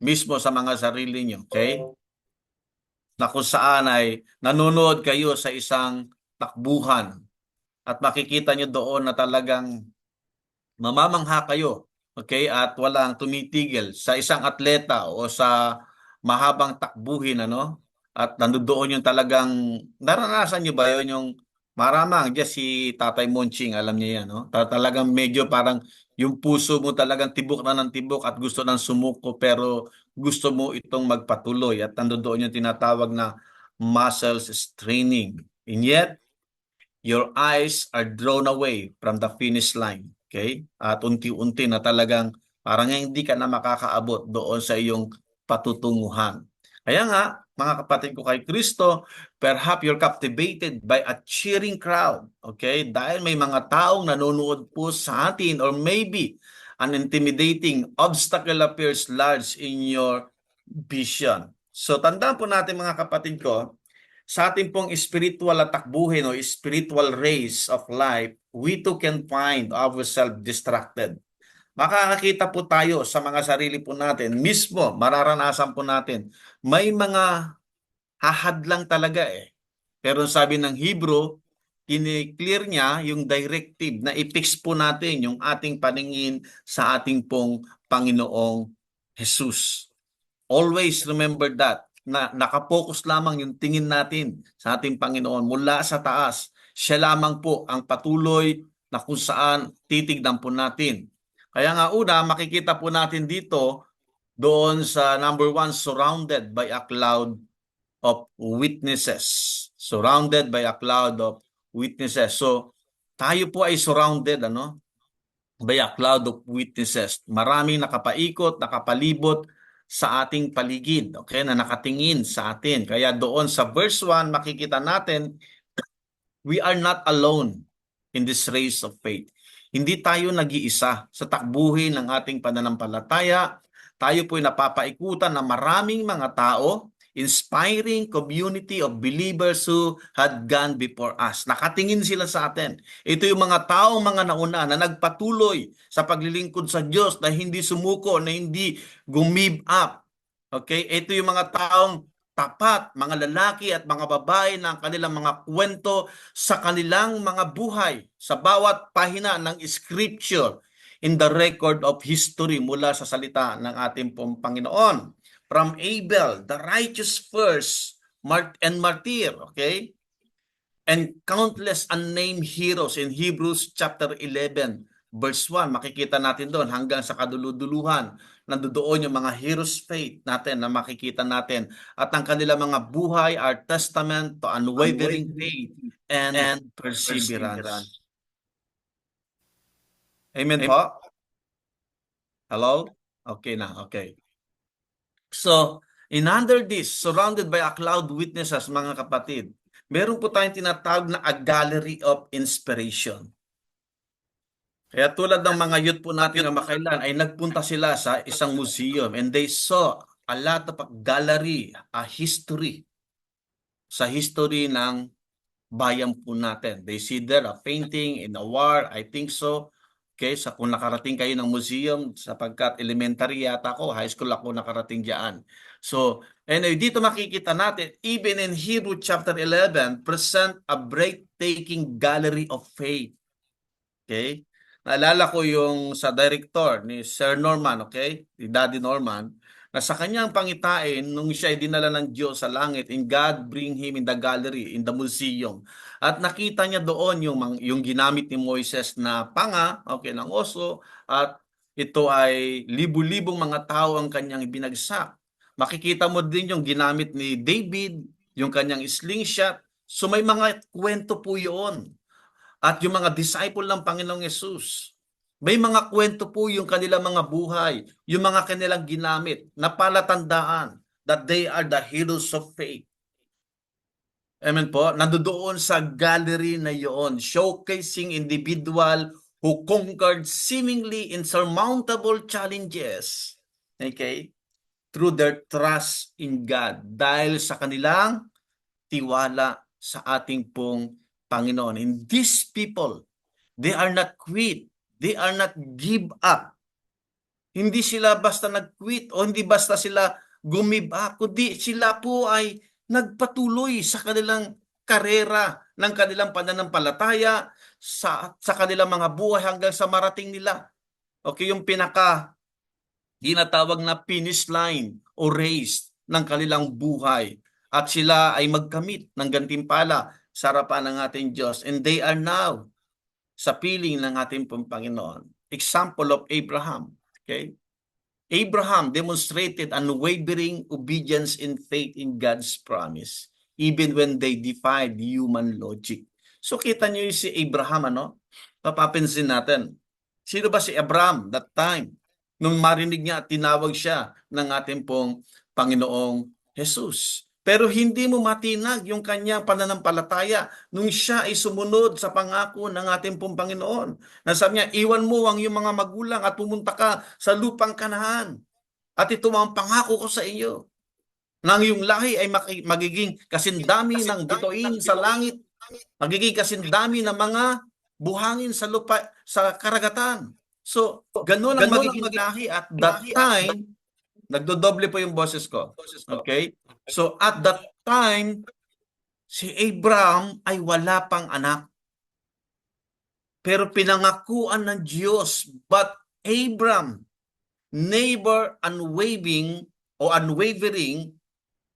mismo sa mga sarili nyo. Okay? Na kung saan ay nanonood kayo sa isang takbuhan at makikita nyo doon na talagang mamamangha kayo, okay? At walang tumitigil sa isang atleta o sa mahabang takbuhin, ano? At nandoon yung talagang, naranasan nyo ba yun yung maramang, just si Tatay Monching, alam niya yan, no? Talagang medyo parang yung puso mo talagang tibok na ng tibok at gusto nang sumuko pero gusto mo itong magpatuloy at nandoon yung tinatawag na muscles straining. And yet, your eyes are drawn away from the finish line. Okay? At unti-unti na talagang parang hindi ka na makakaabot doon sa iyong patutunguhan. Kaya nga, mga kapatid ko kay Kristo, perhaps you're captivated by a cheering crowd. Okay? Dahil may mga taong nanonood po sa atin or maybe an intimidating obstacle appears large in your vision. So tandaan po natin mga kapatid ko, sa ating pong spiritual at takbuhin o spiritual race of life, we too can find ourselves distracted. Makakakita po tayo sa mga sarili po natin, mismo mararanasan po natin, may mga hahadlang talaga eh. Pero sabi ng Hebrew, kini-clear niya yung directive na i-fix po natin yung ating paningin sa ating pong Panginoong Jesus. Always remember that, na nakapokus lamang yung tingin natin sa ating Panginoon mula sa taas. Siya lamang po ang patuloy na kung saan titignan po natin. Kaya nga una, makikita po natin dito doon sa number one, surrounded by a cloud of witnesses. Surrounded by a cloud of witnesses. So, tayo po ay surrounded, ano? By a cloud of witnesses. Maraming nakapaikot, nakapalibot sa ating paligid, okay, na nakatingin sa atin. Kaya doon sa verse 1, makikita natin, we are not alone in this race of faith. Hindi tayo nag-iisa sa takbuhin ng ating pananampalataya. Tayo po'y napapaikutan ng maraming mga tao, inspiring community of believers who had gone before us. Nakatingin sila sa atin. Ito yung mga taong mga nauna na nagpatuloy sa paglilingkod sa Diyos, na hindi sumuko, na hindi gumive up. Okay? Ito yung mga taong tapat, mga lalaki at mga babae na ang kanilang mga kwento sa kanilang mga buhay, sa bawat pahina ng scripture in the record of history mula sa salita ng ating pong Panginoon. From Abel, the righteous first, and martyr, okay? And countless unnamed heroes in Hebrews chapter 11, verse 1. Makikita natin doon hanggang sa kaduluduluhan. Nandoon yung mga heroes faith natin na makikita natin. At ang kanilang mga buhay are testament to unwavering faith and perseverance. Amen po? Hello? Okay na, okay. So, in under this, surrounded by a cloud witnesses, mga kapatid, meron po tayong tinatawag na a gallery of inspiration. Kaya tulad ng mga youth po natin na makailan ay nagpunta sila sa isang museum and they saw a lot of gallery, a history, sa history ng bayan po natin. They see there a painting in a war, I think so. Okay, sa kung nakarating kayo ng museum, sapagkat elementary yata ako, high school ako nakarating diyan. So, anyway, dito makikita natin, even in Hebrew chapter 11, present a breathtaking gallery of faith. Okay? Naalala ko yung sa director ni Sir Norman, okay? Ni Daddy Norman, na sa kanyang pangitain, nung siya ay dinala ng Diyos sa langit, and God bring him in the gallery, in the museum. At nakita niya doon yung ginamit ni Moises na panga, okay, ng oso, at ito ay libu-libong mga tao ang kanyang binagsak. Makikita mo din yung ginamit ni David, yung kanyang slingshot. So may mga kwento po yun. At yung mga disciple ng Panginoong Yesus, may mga kwento po yung kanilang mga buhay, yung mga kanilang ginamit na palatandaan that they are the heroes of faith. Amen po. Nandoon sa gallery na yon, showcasing individual who conquered seemingly insurmountable challenges. Okay? Through their trust in God. Dahil sa kanilang tiwala sa ating pong Panginoon. And these people, they are not quit. They are not give up. Hindi sila basta nag-quit o hindi basta sila gumiba, kundi sila po ay nagpatuloy sa kanilang karera ng kanilang pananampalataya sa kanilang mga buhay hanggang sa marating nila. Okay, yung pinaka tinatawag na finish line o race ng kanilang buhay. At sila ay magkamit ng gantimpala sa harapan ng ating Diyos. And they are now sa piling ng ating Panginoon. Example of Abraham. Okay? Abraham demonstrated unwavering obedience and faith in God's promise, even when they defied human logic. So kita niyo yung si Abraham, ano? Papapansin natin. Sino ba si Abraham that time? Nung marinig niya at tinawag siya ng ating pong Panginoong Jesus. Pero hindi mo matinag yung kanyang pananampalataya nung siya ay sumunod sa pangako ng ating pong Panginoon. Nasabi niya, iwan mo ang iyong mga magulang at pumunta ka sa lupang Kanaan. At ito ang pangako ko sa iyo. Nang iyong lahi ay magiging kasindami ng bituin sa langit, magiging kasindami ng mga buhangin sa lupa, sa karagatan. So, ganun ang magiging lahi at that time, nagdodoble po yung boses ko. Okay? So, at that time, si Abraham ay wala pang anak. Pero pinangakuan ng Diyos, but Abraham never unwavering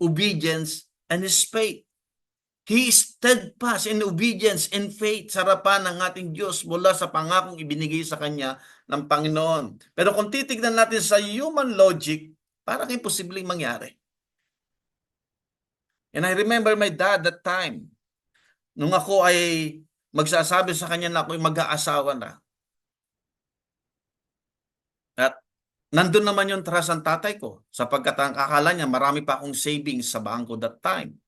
obedience and his faith. He is steadfast in obedience and faith sa harapan ng ating Diyos mula sa pangakong ibinigay sa kanya ng Panginoon. Pero kung titignan natin sa human logic, parang imposibleng mangyari. And I remember my dad that time, nung ako ay magsasabi sa kanya na ako'y mag-aasawa na. At nandun naman yung trust ng tatay ko sapagkat ang akala niya marami pa akong savings sa bangko that time.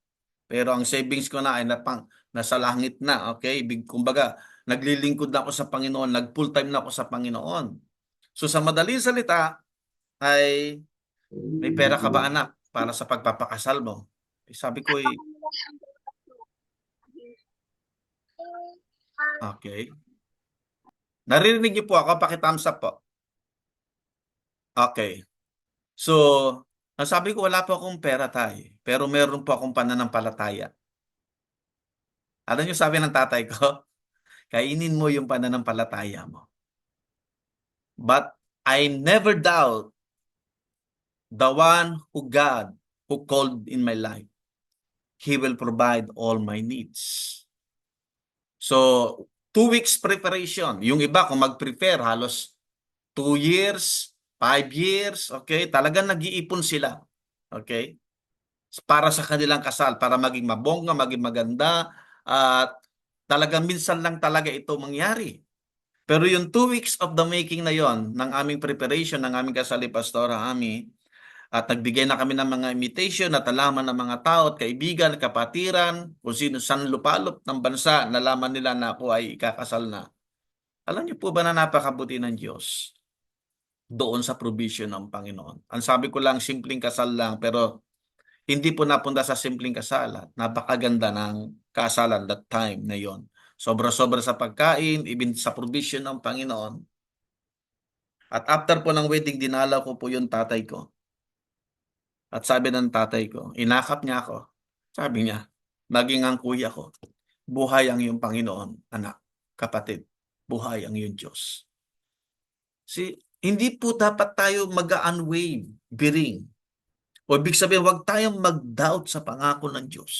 Pero ang savings ko na ay nasa langit na, okay? Kumbaga, naglilingkod na ako sa Panginoon, nag-full time na ako sa Panginoon. So sa madaling salita, ay may pera ka ba anak para sa pagpapakasal mo? Sabi ko okay. Naririnig niyo po ako, paki-thumbs up po. Okay. So, sabi ko wala po akong pera tay, pero meron po akong pananampalataya. Ano yung sabi ng tatay ko? Kainin mo yung pananampalataya mo. But I never doubt the one who called in my life. He will provide all my needs. So, 2 weeks preparation. Yung iba kung mag-prepare, halos 2 years, 5 years, okay? Talagang nag-iipon sila. Okay? Para sa kanilang kasal, para maging mabongga, maging maganda, at talagang minsan lang talaga ito mangyari. Pero yung 2 weeks of the making na yon ng aming preparation, ng aming kasal ni Pastora Ami, at nagbigay na kami ng mga invitation at alaman ng mga tao at kaibigan, kapatiran, kung sino saan lupalop ng bansa, nalaman nila na ako ay ikakasal na. Alam niyo po ba na napakabuti ng Diyos doon sa provision ng Panginoon? Ang sabi ko lang, simpleng kasal lang, pero hindi po napunta sa simpleng kasal. Napakaganda ng kasalan that time na yon. Sobra-sobra sa pagkain, even sa provision ng Panginoon. At after po ng wedding, dinala ko po yung tatay ko. At sabi ng tatay ko, inakap niya ako. Sabi niya, maging ang kuya ko, buhay ang iyong Panginoon, anak, kapatid, buhay ang iyong Diyos. Hindi po dapat tayo mag-unwavering. O ibig sabihin, huwag tayong mag-doubt sa pangako ng Diyos.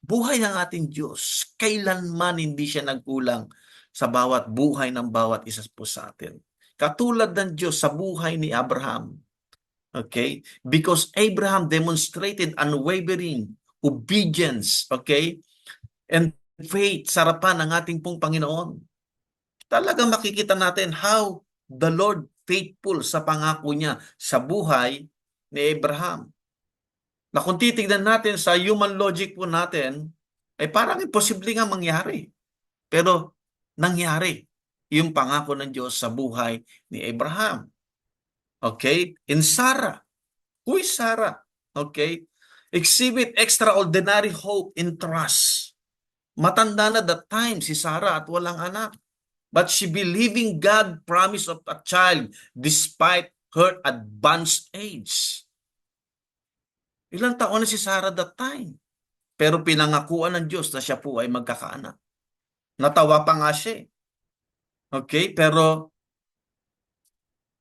Buhay ng ating Diyos, kailanman hindi siya nagkulang sa bawat buhay ng bawat isa po sa atin. Katulad ng Diyos sa buhay ni Abraham. Okay? Because Abraham demonstrated unwavering obedience, okay? And faith sa harapan ng ating pong Panginoon. Talagang makikita natin how the Lord faithful sa pangako niya sa buhay ni Abraham. Na kung titignan natin sa human logic po natin, ay parang imposible nga mangyari. Pero nangyari yung pangako ng Diyos sa buhay ni Abraham. Okay? In Sarah. Who is Sarah? Okay? Exhibit extraordinary hope and trust. Matanda na that time si Sarah at walang anak. But she believing God promise of a child despite her advanced age. Ilang taon na si Sarah that time? Pero pinangakuan ng Diyos na siya po ay magkakaanak. Natawa pa nga siya. Okay? Pero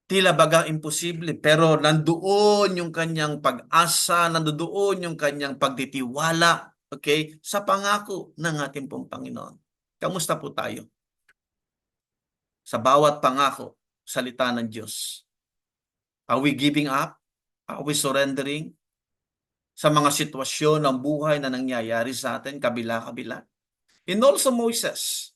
tila baga imposible. Pero nandoon yung kanyang pag-asa, nandoon yung kanyang pagtitiwala. Okay? Sa pangako ng ating pong Panginoon. Kamusta po tayo? Sa bawat pangako, salita ng Diyos. Are we giving up? Are we surrendering? Sa mga sitwasyon ng buhay na nangyayari sa atin, kabila-kabila. And also Moses.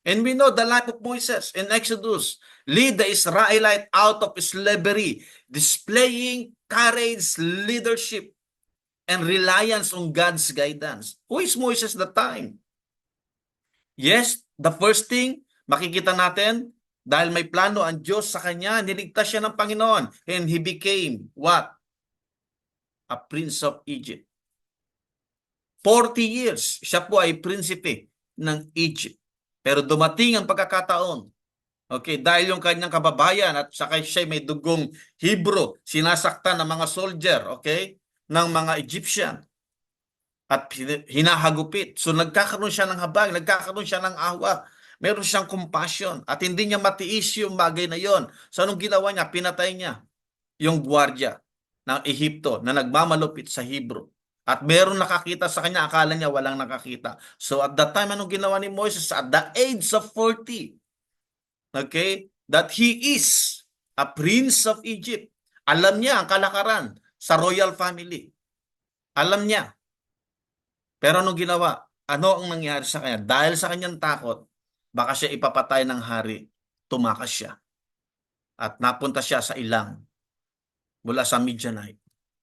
And we know the life of Moses in Exodus. Lead the Israelite out of slavery, displaying courage, leadership, and reliance on God's guidance. Who is Moses that time? Yes, the first thing, makikita natin, dahil may plano ang Diyos sa kanya, niligtas siya ng Panginoon. And he became what? A prince of Egypt. 40 years, siya po ay prinsipe ng Egypt. Pero dumating ang pagkakataon, okay, dahil yung kanyang kababayan at saka siya may dugong Hebrew, sinasaktan ng mga soldier, okay, ng mga Egyptian at hinahagupit. So nagkakaroon siya ng habag, nagkakaroon siya ng awa. Meron siyang compassion at hindi niya matiis yung bagay na yon. So anong ginawa niya? Pinatay niya yung gwardiya ng Ehipto na nagmamalupit sa Hebrew. At meron nakakita sa kanya, akala niya walang nakakita. So at that time, anong ginawa ni Moses? At the age of 40, okay, that he is a prince of Egypt. Alam niya ang kalakaran sa royal family. Alam niya. Pero anong ginawa? Ano ang nangyari sa kanya? Dahil sa kanyang takot, baka siya ipapatay ng hari, tumakas siya. At napunta siya sa ilang mula sa Midianite.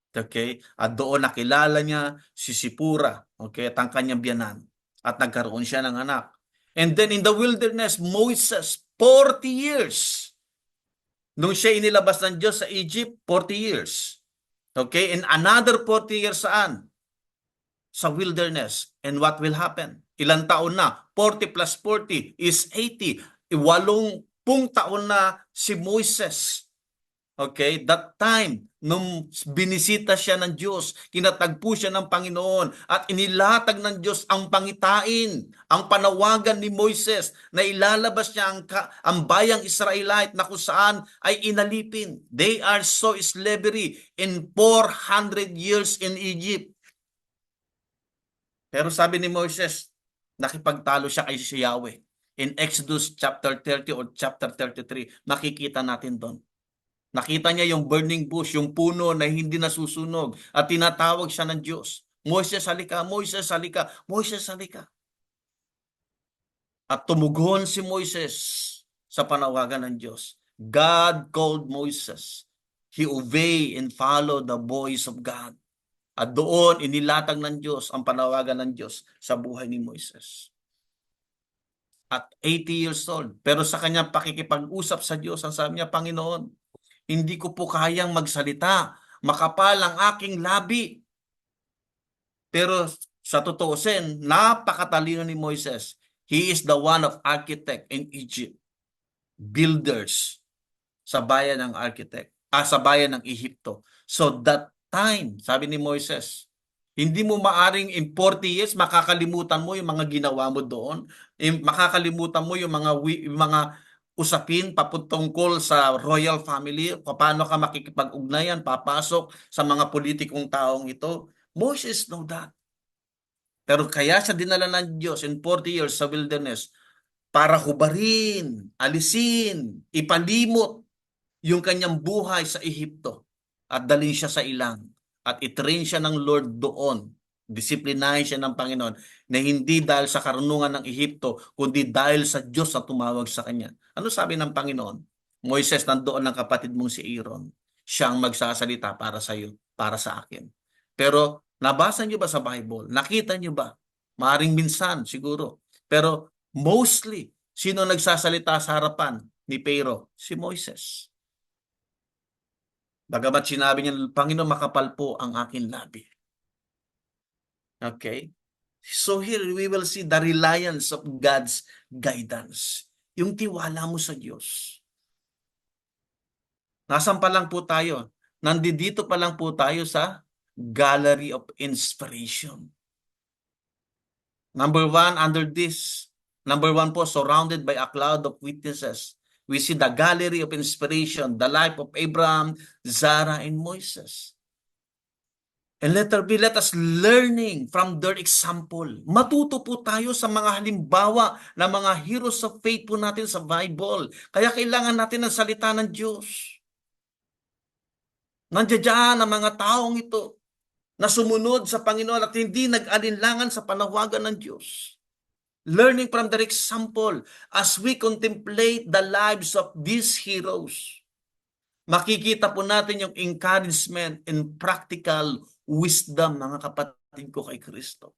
Okay? At doon nakilala niya si Sipura, okay, at ang kanyang biyanan. At nagkaroon siya ng anak. And then in the wilderness, Moses, 40 years. Nung siya inilabas ng Diyos sa Egypt, 40 years. Okay? And another 40 years saan? Sa wilderness. And what will happen? Ilang taon na? 40 plus 40 is 80. 80 taon na si Moses. Okay, that time, nung binisita siya ng Diyos, kinatagpo siya ng Panginoon at inilatag ng Diyos ang pangitain, ang panawagan ni Moises na ilalabas niya ang bayang Israelite na kung saan ay inalipin. They are so slavery in 400 years in Egypt. Pero sabi ni Moises, nakipagtalo siya kay Yahweh. In Exodus chapter 30 or chapter 33, makikita natin doon. Nakita niya yung burning bush, yung puno na hindi nasusunog at tinatawag siya ng Diyos. Moises, halika, Moises, halika, Moises, halika. At tumugon si Moises sa panawagan ng Diyos. God called Moses. He obeyed and followed the voice of God. At doon, inilatag ng Diyos ang panawagan ng Diyos sa buhay ni Moises. At 80 years old. Pero sa kanyang pakikipag-usap sa Diyos, ang sabi niya, Panginoon, hindi ko po kayang magsalita. Makapal ang aking labi. Pero sa tutuusin, napakatalino ni Moises. He is the one of architect in Egypt. Builders sa bayan ng architect. Sa bayan ng Ehipto. So that time, sabi ni Moises, hindi mo maaring in 40 years makakalimutan mo yung mga ginawa mo doon. Makakalimutan mo yung mga usapin paputungkol sa royal family, paano ka makikipag-ugnayan, papasok sa mga politikong taong ito. Moses know that. Pero kaya siya dinala ng Diyos in 40 years sa wilderness para hubarin, alisin, ipalimot yung kanyang buhay sa Ehipto at dalhin siya sa ilang at itrain siya ng Lord doon. Disiplinahin siya ng Panginoon na hindi dahil sa karunungan ng Ehipto, kundi dahil sa Diyos na tumawag sa kanya. Ano sabi ng Panginoon? Moises, nandoon ang kapatid mong si Aaron. Siya ang magsasalita para sa iyo, para sa akin. Pero nabasa niyo ba sa Bible? Nakita niyo ba? Maring minsan siguro. Pero mostly, sino nagsasalita sa harapan ni Pharaoh? Si Moises. Bagamat sinabi niya, Panginoon, makapal po ang aking labi. Okay? So here we will see the reliance of God's guidance. yung tiwala mo sa Diyos. Nasaan pa lang po tayo? Nandito pa lang po tayo sa gallery of inspiration. Number one, number one po, surrounded by a cloud of witnesses. We see the gallery of inspiration, the life of Abraham, Zara, and Moses. And let us learning from their example. Matuto po tayo sa mga halimbawa ng mga heroes of faith po natin sa Bible. Kaya kailangan natin ng salita ng Diyos. Nandiyan ang mga taong ito na sumunod sa Panginoon at hindi nag-alinlangan sa panawagan ng Diyos. Learning from their example as we contemplate the lives of these heroes. Makikita po natin yung encouragement and practical wisdom, mga kapatid ko kay Kristo.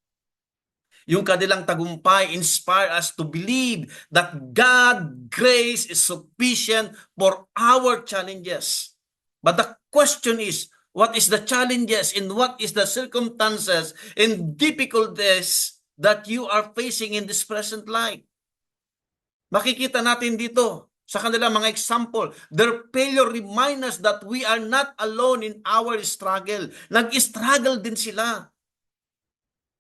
Yung kanilang tagumpay inspire us to believe that God's grace is sufficient for our challenges. But the question is, what is the challenges and what is the circumstances and difficulties that you are facing in this present life? Makikita natin dito sa kanilang mga example. Their failure remind us that we are not alone in our struggle. Nag-struggle din sila.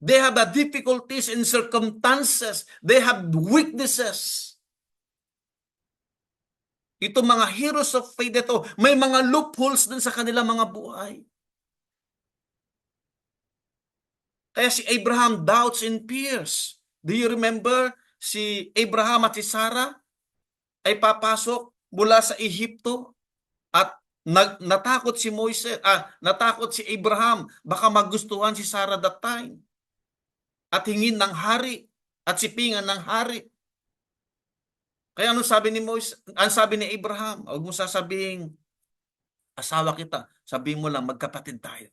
They have difficulties in circumstances. They have weaknesses. Ito mga heroes of faith ito, may mga loopholes din sa kanilang mga buhay. Kaya si Abraham doubts and fears. Do you remember si Abraham at si Sarah ay papasok mula sa Ehipto at natakot si natakot si Abraham, baka magustuhan si Sarah that time. At hingin ng hari at sipingan ng hari. Kaya ano sabi ni Moises, ang sabi ni Abraham, huwag mo sasabing asawa kita, sabihin mo lang magkapatid tayo.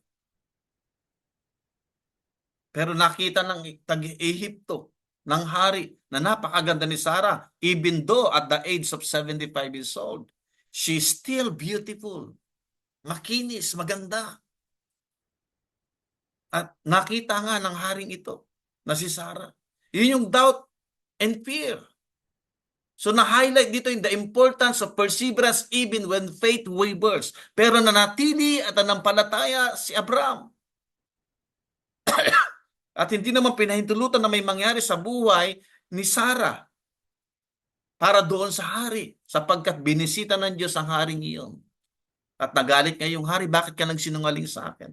Pero nakita ng tag-Ehipto, ng hari, na napakaganda ni Sarah, even though at the age of 75 years old, she's still beautiful, makinis, maganda. At nakita nga ng haring ito, na si Sarah. Yun yung doubt and fear. So na-highlight dito yung the importance of perseverance even when faith wavers. Pero nanatili at nanampalataya si Abraham. At hindi naman pinahintulutan na may mangyari sa buhay ni Sarah para doon sa hari, sapagkat binisita ng Diyos ang haring iyon. At nagalit nga yung hari, bakit ka nagsinungaling sa akin?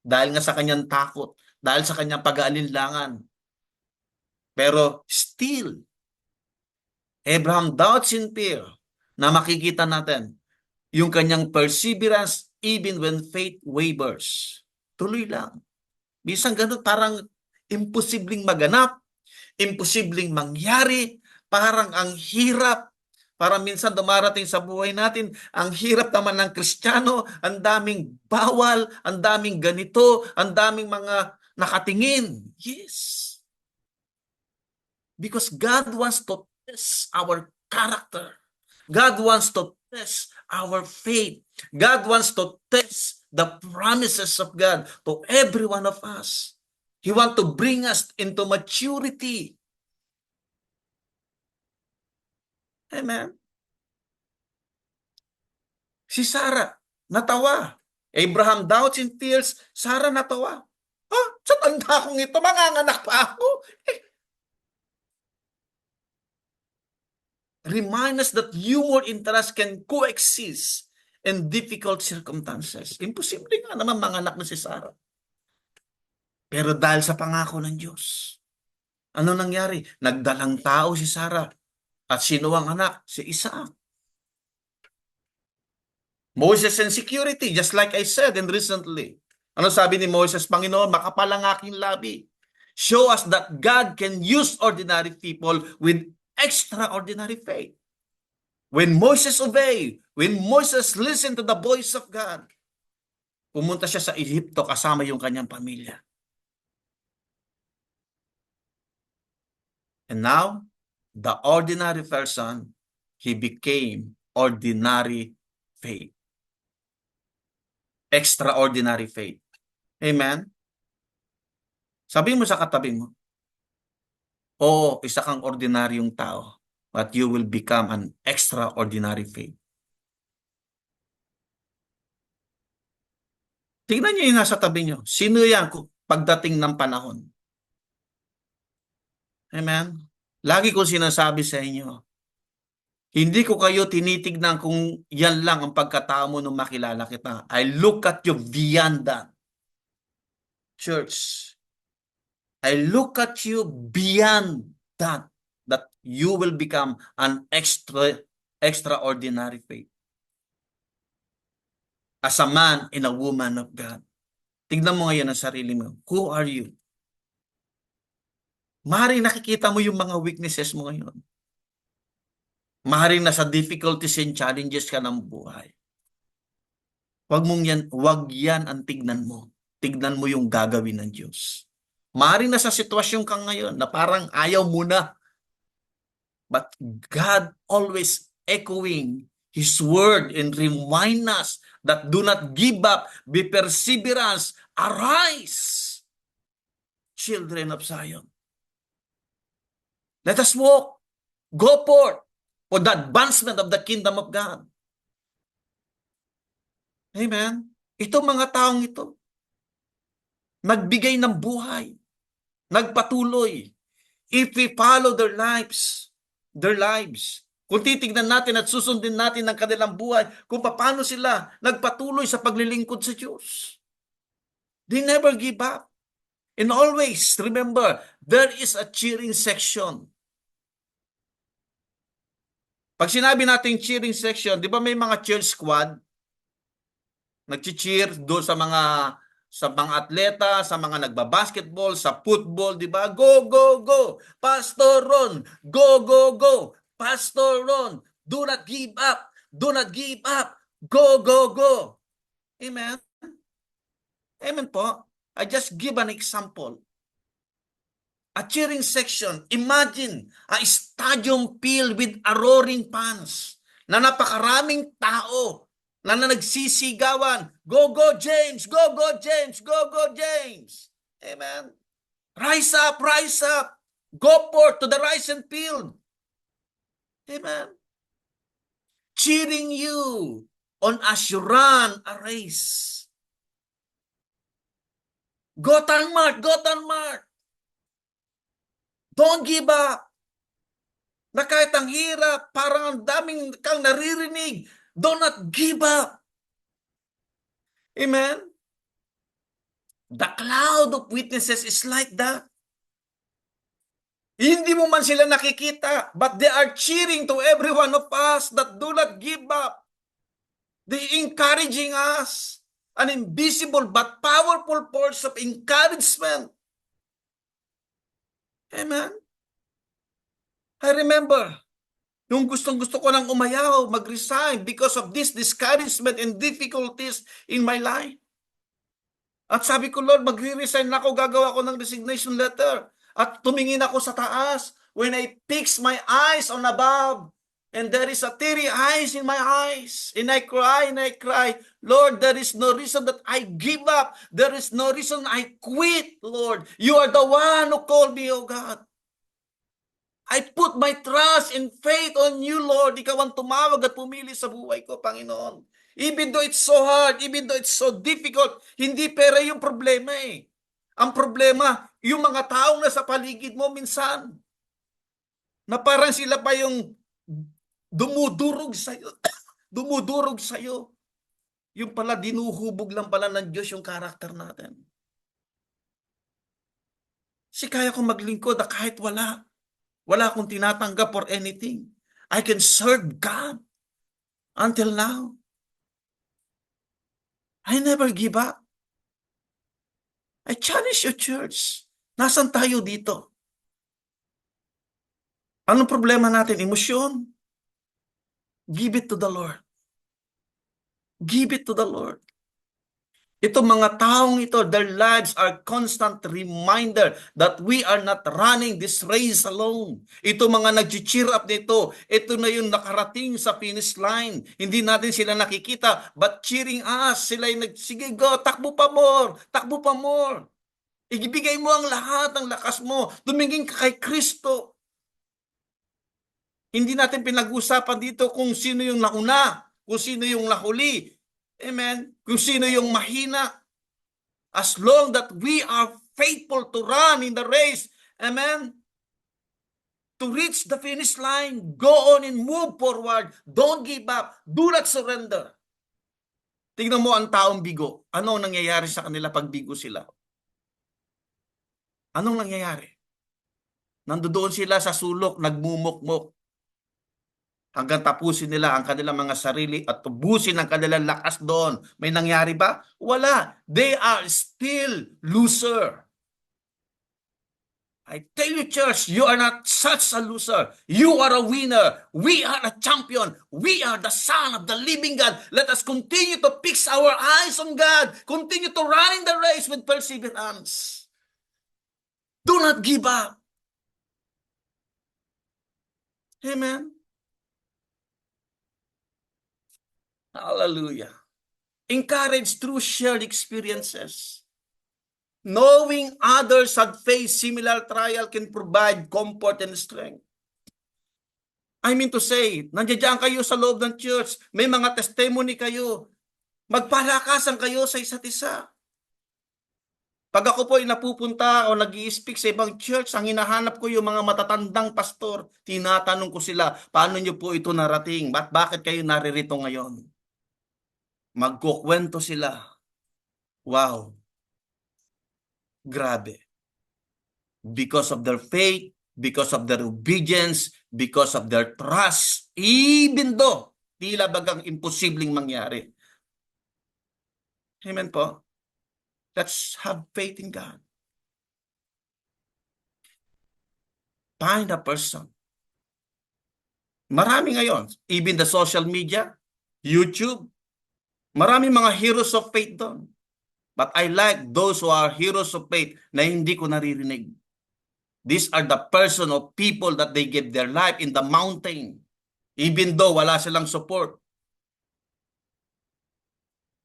Dahil nga sa kanyang takot, dahil sa kanyang pag-aalinlangan. Pero still, Abraham doubts in fear na makikita natin yung kanyang perseverance even when faith wavers. Tuloy lang. Minsan ganun, parang imposibleng maganap, imposibleng mangyari, parang ang hirap. Parang minsan dumarating sa buhay natin, ang hirap naman ng Kristiyano, ang daming bawal, ang daming ganito, ang daming mga nakatingin. Yes. Because God wants to test our character. God wants to test our faith. God wants to test the promises of God to every one of us. He wants to bring us into maturity. Amen. Si Sarah, natawa. Abraham doubts and fears. Sarah natawa. Sa tanda kong ito, manganganak pa ako. Remind us that humor and trust can coexist in difficult circumstances. Imposible nga naman manganak na si Sarah. Pero dahil sa pangako ng Diyos, ano nangyari? Nagdalang tao si Sarah. At sino ang anak? Si Isaac. Moses and security, just like I said and recently. Ano sabi ni Moses? Panginoon, makapal ang aking labi. Show us that God can use ordinary people with extraordinary faith. When Moses obeyed, when Moses listened to the voice of God, pumunta siya sa Ehipto kasama yung kanyang pamilya. And now, the ordinary person, he became ordinary faith. Extraordinary faith. Amen? Sabihin mo sa katabi mo, oo, isa kang ordinaryong tao. but you will become an extraordinary faith. Tingnan niyo yung nasa tabi niyo. Sino yan pagdating ng panahon? Amen? Lagi kong sinasabi sa inyo, hindi ko kayo tinitignan kung yan lang ang pagkatao mo nung makilala kita. I look at you beyond that. Church, I look at you beyond that you will become an extraordinary faith. As a man and a woman of God. Tignan mo ngayon ang sarili mo. Who are you? Maaaring nakikita mo yung mga weaknesses mo ngayon. Maaaring nasa difficulties and challenges ka ng buhay. Wag yan ang tignan mo. Tignan mo yung gagawin ng Diyos. Maaaring nasa sitwasyon ka ngayon na parang ayaw mo na. But God always echoing His word and remind us that do not give up, be perseverance, arise, children of Zion. Let us walk, go forth for the advancement of the kingdom of God. Amen? Itong mga taong ito, nagbigay ng buhay, nagpatuloy. If we follow their lives, kung titignan natin at susundin natin ang kanilang buhay, kung paano sila nagpatuloy sa paglilingkod sa Diyos. They never give up. And always, remember, there is a cheering section. Pag sinabi natin cheering section, di ba may mga cheer squad? Nag-cheer doon sa mga atleta, sa mga nagba-basketball, sa football, di ba? Go, go, go! Pastor Ron, go, go, go! Pastor Ron, do not give up! Do not give up! Go, go, go! Amen? Amen po. I just give an example. A cheering section, imagine a stadium filled with a roaring fans na napakaraming tao na nagsisigawan, go, go, James! Go, go, James! Go, go, James! Amen? Rise up! Rise up! Go forth to the rising field! Amen? Cheering you on as you run a race. Go, Tanmart! Go, Tanmart! Don't give up. Na kahit ang hirap, parang ang daming kang naririnig, do not give up. Amen? The cloud of witnesses is like that. Hindi mo man sila nakikita, but they are cheering to every one of us that do not give up. They encouraging us. An invisible but powerful force of encouragement. Amen? I remember, yung gustong-gusto ko nang umayaw, mag-resign because of this discouragement and difficulties in my life. At sabi ko, Lord, magre-resign na ako, gagawa ko ng resignation letter. At tumingin ako sa taas when I fix my eyes on above. And there is a teary eyes in my eyes. And I cry, Lord, there is no reason that I give up. There is no reason I quit, Lord. You are the one who called me, oh God. I put my trust and faith on you, Lord. Ikaw ang tumawag at pumili sa buhay ko, Panginoon. Even though it's so hard, even though it's so difficult, hindi pera yung problema eh. Ang problema, yung mga taong nasa paligid mo minsan, na parang sila pa yung dumudurog sa'yo. Dumudurog sa'yo. Yung pala, dinuhubog lang pala ng Diyos yung karakter natin. Si kaya kong maglingkod na kahit wala. Wala akong tinatanggap for anything. I can serve God until now. I never give up. I challenge you, church. Nasaan tayo dito? Anong problema natin? Emosyon? Give it to the Lord. Give it to the Lord. Itong mga taong ito, their lives are constant reminder that we are not running this race alone. Ito mga nag-cheer up nito, ito na yung nakarating sa finish line. Hindi natin sila nakikita, but cheering us. Sila yung sige go, takbo pa more, takbo pa more. Ibigay mo ang lahat ng lakas mo. Tumingin ka kay Kristo. Hindi natin pinag-usapan dito kung sino yung nauna, kung sino yung nahuli. Amen? Kung sino yung mahina. As long that we are faithful to run in the race, amen? To reach the finish line, go on and move forward. Don't give up. Do not surrender. Tingnan mo ang taong bigo. Ano ang nangyayari sa kanila pag bigo sila? Anong nangyayari? Nandoon sila sa sulok, nagmumukmok. Hanggang tapusin nila ang kanilang mga sarili at tubusin ang kanilang lakas doon. May nangyari ba? Wala. They are still loser. I tell you, church, you are not such a loser. You are a winner. We are a champion. We are the son of the living God. Let us continue to fix our eyes on God. Continue to run in the race with perseverance. Do not give up. Amen. Hallelujah. Encourage through shared experiences. Knowing others have faced similar trial can provide comfort and strength. I mean to say, nandiyan kayo sa loob ng church, may mga testimony kayo, magpalakasan kayo sa isa't isa. Pag ako po ay napupunta o nag-i-speak sa ibang church, ang hinahanap ko yung mga matatandang pastor, tinatanong ko sila, paano nyo po ito narating? Bakit kayo naririto ngayon? Magkukwento sila. Wow. Grabe. Because of their faith, because of their obedience, because of their trust, even though tila bagang imposibleng mangyari. Amen po? Let's have faith in God. Find a person. Marami ngayon, even the social media, YouTube, marami mga heroes of faith doon. But I like those who are heroes of faith na hindi ko naririnig. These are the person of people that they give their life in the mountain, even though wala silang support.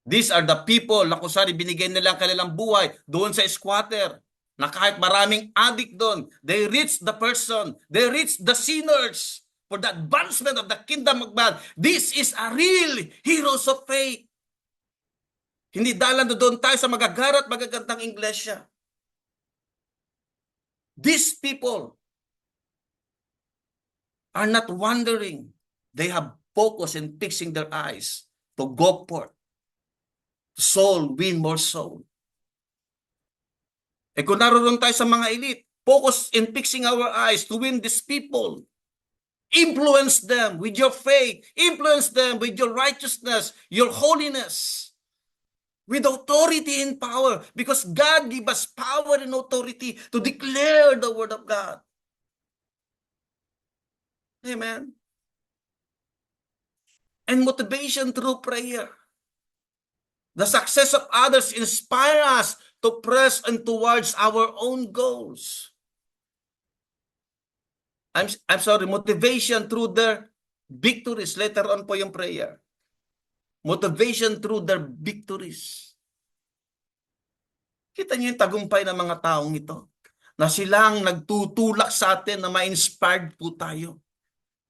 These are the people na kung saan binigay nila ang kanilang buhay doon sa squatter, na kahit maraming addict doon, they reach the person, they reach the sinners for the advancement of the kingdom of God. This is a real heroes of faith. Hindi dalan doon tayo sa magagarat, magagandang iglesia. These people are not wandering. They have focus in fixing their eyes to go forth. Soul, win more soul. Eh kung naroon tayo sa mga elite, focus in fixing our eyes to win these people. Influence them with your faith. Influence them with your righteousness, your holiness. With authority and power. Because God gave us power and authority to declare the word of God. Amen. And motivation through prayer. The success of others inspire us to press on towards our own goals. I'm sorry, motivation through their victories. Later on po yung prayer. Motivation through their victories. Kita niyo yung tagumpay ng mga taong ito. Na silang nagtutulak sa atin na ma-inspired po tayo.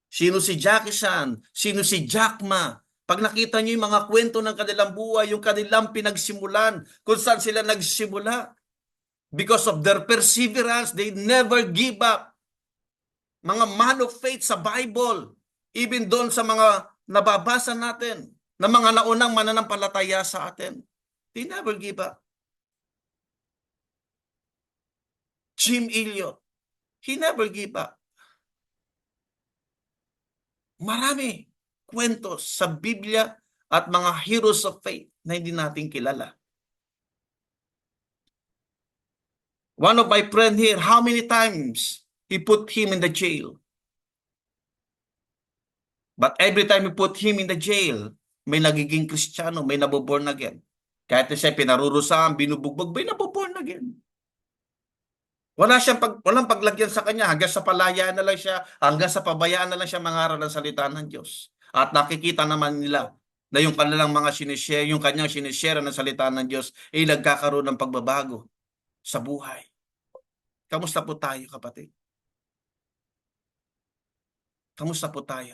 Sino si Jackie Chan? Sino si Jack Ma? Pag nakita niyo yung mga kwento ng kanilang buhay, yung kanilang pinagsimulan, kung saan sila nagsimula. Because of their perseverance, they never give up. Mga man of faith sa Bible, even doon sa mga nababasa natin, na mga naunang mananampalataya sa atin, they never give up. Jim Elliot, he never give up. Marami kwentos sa Biblia at mga heroes of faith na hindi natin kilala. One of my friend here, how many times he put him in the jail? But every time he put him in the jail, may nagiging Kristiyano, may naboborn again. Kahit na siya pinarurusahan, binubugbog, may naboborn again. Walang paglagyan sa kanya, hanggang sa palayaan na lang siya, hanggang sa pabayaan na lang siya mangaral ng salita ng Diyos. At nakikita naman nila na yung kanilang mga sinishare, yung kanyang sinishare ng salita ng Diyos, ay nagkakaroon ng pagbabago sa buhay. Kamusta po tayo, kapatid? Kamusta po tayo?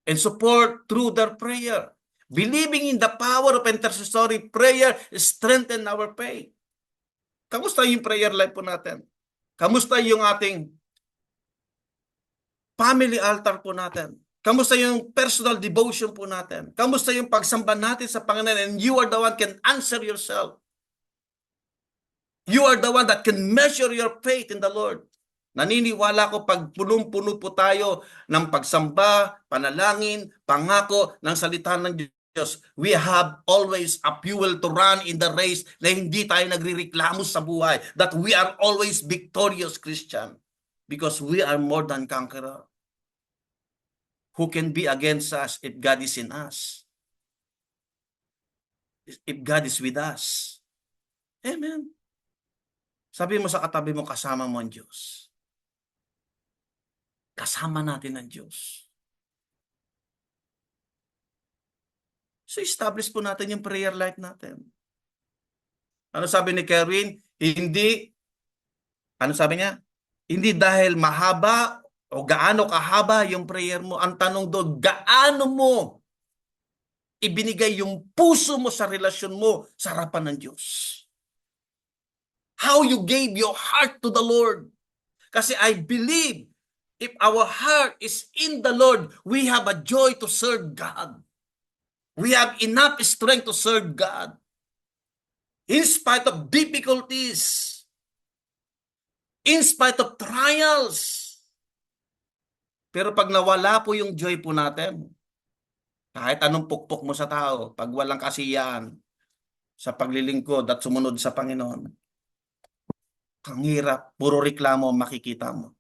And support through their prayer. Believing in the power of intercessory prayer strengthen our faith. Kamusta yung prayer life po natin? Kamusta yung ating family altar po natin? Kamusta yung personal devotion po natin? Kamusta yung pagsamba natin sa Panginoon? And you are the one can answer yourself. You are the one that can measure your faith in the Lord. Naniniwala ko pag punong-puno po tayo ng pagsamba, panalangin, pangako ng salita ng Diyos, we have always a fuel to run in the race na hindi tayo nagrireklamo sa buhay. That we are always victorious Christian because we are more than conqueror. Who can be against us if God is in us? If God is with us. Amen. Sabi mo sa katabi mo, kasama mo ang Diyos. Kasama natin ang Diyos. So establish po natin yung prayer life natin. Ano sabi ni Kerwin? Ano sabi niya? Hindi dahil mahaba o gaano kahaba yung prayer mo. Ang tanong doon, gaano mo ibinigay yung puso mo sa relasyon mo sa harapan ng Diyos? How you gave your heart to the Lord. Kasi I believe if our heart is in the Lord, we have a joy to serve God. We have enough strength to serve God. In spite of difficulties, in spite of trials. Pero pag nawala po yung joy po natin, kahit anong pukpok mo sa tao, pag walang kasiyahan sa paglilingkod at sumunod sa Panginoon, ang hirap, puro reklamo makikita mo.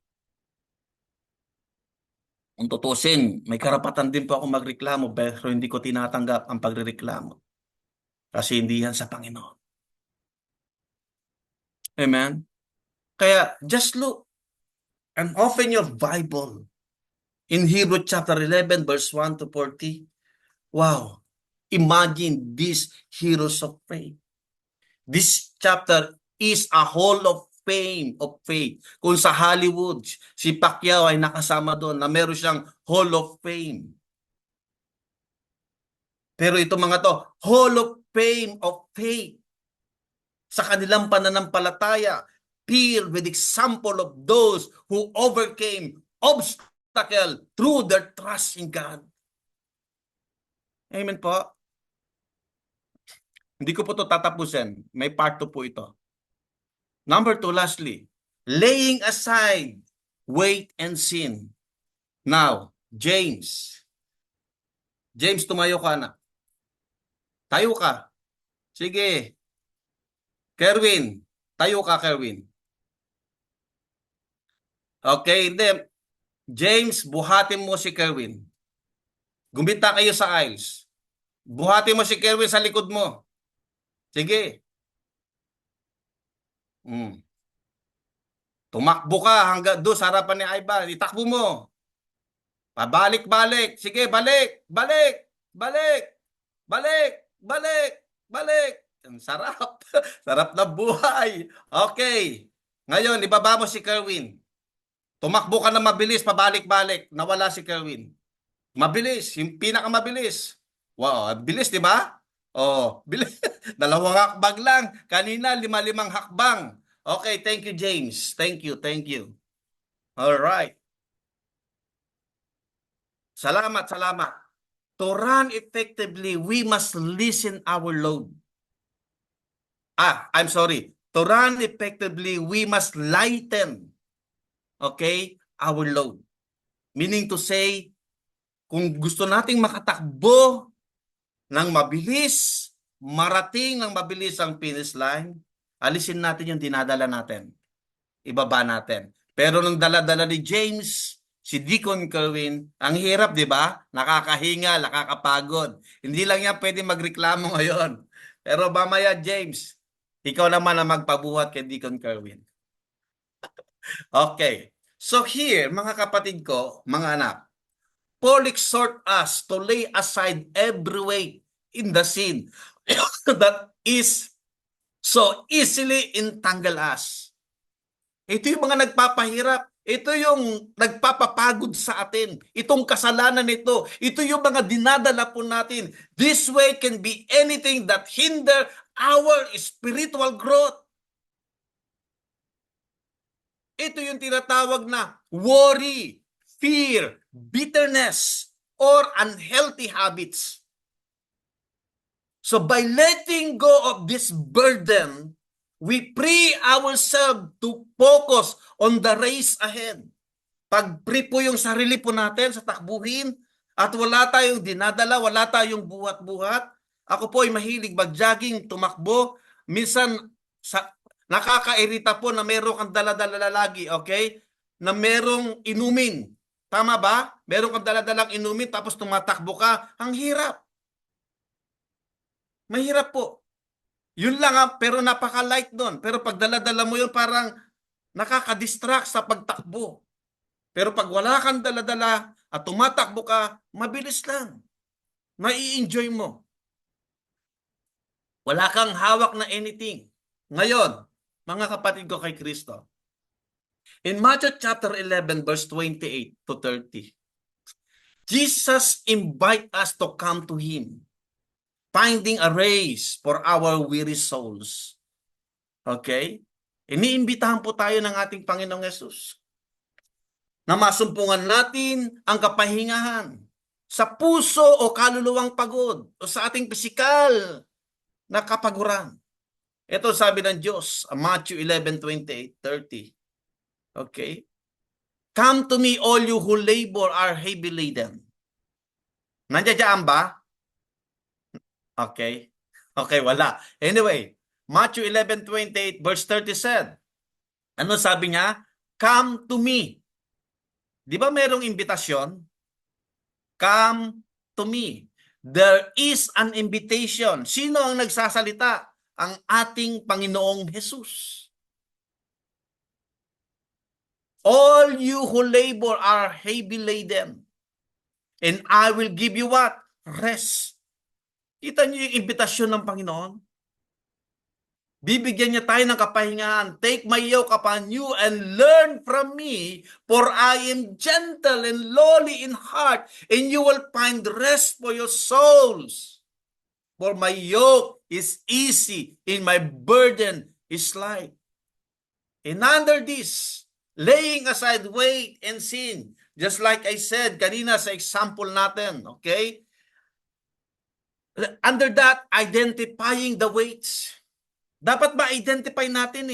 Kung tutusin, may karapatan din po ako magreklamo pero hindi ko tinatanggap ang pagrereklamo. Kasi hindi yan sa Panginoon. Amen? Kaya just look and open your Bible in Hebrews chapter 11 verse 1 to 40. Wow! Imagine these heroes of faith. This chapter is a hall of fame of faith. Kung sa Hollywood, si Pacquiao ay nakasama doon na meron siyang hall of fame. Pero ito mga to, hall of fame of faith. Sa kanilang pananampalataya, filled with example of those who overcame obstacle through their trust in God. Amen po. Hindi ko po ito tatapusin. May part 2 po ito. Number 2, lastly, laying aside weight and sin. Now, James, tumayo ka na. Tayo ka. Sige. Kerwin, tayo ka, Kerwin. Okay, hindi. James, buhatin mo si Kerwin. Gumita kayo sa aisles. Buhatin mo si Kerwin sa likod mo. Sige. Tumakbo ka hanggang doon sa harapan ni Ivan. Itakbo mo. Pabalik-balik. Sige, balik. Balik. Balik. Balik. Balik. Balik. Ang sarap. Sarap na buhay. Okay. Ngayon, ibaba mo si Kerwin. Tumakbo ka na mabilis, pabalik-balik. Nawala si Kerwin. Mabilis. Yung pinakamabilis. Wow, bilis, di ba? Oh, bilis. 2 hakbang lang. Kanina, 5 hakbang. Okay, thank you, James. Thank you, thank you. All right. Salamat, salamat. To run effectively, we must listen our load. I'm sorry. To run effectively, we must lighten, okay, our load. Meaning to say, kung gusto nating makatakbo ng mabilis, marating ng mabilis ang finish line, alisin natin yung dinadala natin. Ibaba natin. Pero nung dala-dala ni James, si Deacon Kerwin, ang hirap, di ba? Nakakahinga, nakakapagod. Hindi lang yan pwede magreklamo ngayon. Pero mamaya, James, ikaw naman ang magpabuhat kay Deacon Kerwin. Okay. So here, mga kapatid ko, mga anak, Paul exhort us to lay aside every weight in the sin that is so easily entangle us. Ito yung mga nagpapahirap. Ito yung nagpapapagod sa atin. Itong kasalanan nito. Ito yung mga dinadala po natin. This way can be anything that hinder our spiritual growth. Ito yung tinatawag na worry, fear, bitterness, or unhealthy habits. So by letting go of this burden, we free ourselves to focus on the race ahead. Pag-free po yung sarili po natin sa takbuhin at wala tayong dinadala, wala tayong buhat-buhat. Ako po ay mahilig mag-jogging, tumakbo. Minsan nakakairita po na meron kang dala-dala lagi, okay? Na merong inumin. Tama ba? Meron kang dala-dalang inumin tapos tumatakbo ka. Ang hirap. Mahirap po. Yun lang pero napaka-light doon. Pero pag dala-dala mo yun, parang nakaka-distract sa pagtakbo. Pero pag wala kang dala-dala at tumatakbo ka, mabilis lang. Mai-enjoy mo. Wala kang hawak na anything. Ngayon, mga kapatid ko kay Kristo, in Matthew chapter 11 verse 28 to 30, Jesus invite us to come to Him, finding a race for our weary souls. Okay? Iniimbitahan po tayo ng ating Panginoong Yesus na masumpungan natin ang kapahingahan sa puso o kaluluwang pagod o sa ating pisikal na kapaguran. Ito sabi ng Diyos, Matthew 11:28-30. Okay? Come to me all you who labor are heavy laden. Nandiyan ba? Okay. Okay, wala. Anyway, Matthew 11:28 verse 30 said, ano sabi niya? Come to me. Di ba merong imbitasyon? Come to me. There is an invitation. Sino ang nagsasalita? Ang ating Panginoong Jesus. All you who labor are heavy laden, and I will give you what? Rest. Kita niyo yung imbitasyon ng Panginoon? Bibigyan niya tayo ng kapahingahan. Take my yoke upon you and learn from me, for I am gentle and lowly in heart, and you will find rest for your souls. For my yoke is easy, and my burden is light. And under this, laying aside weight and sin, just like I said kanina sa example natin, okay? Under that, identifying the weights. Dapat ma-identify natin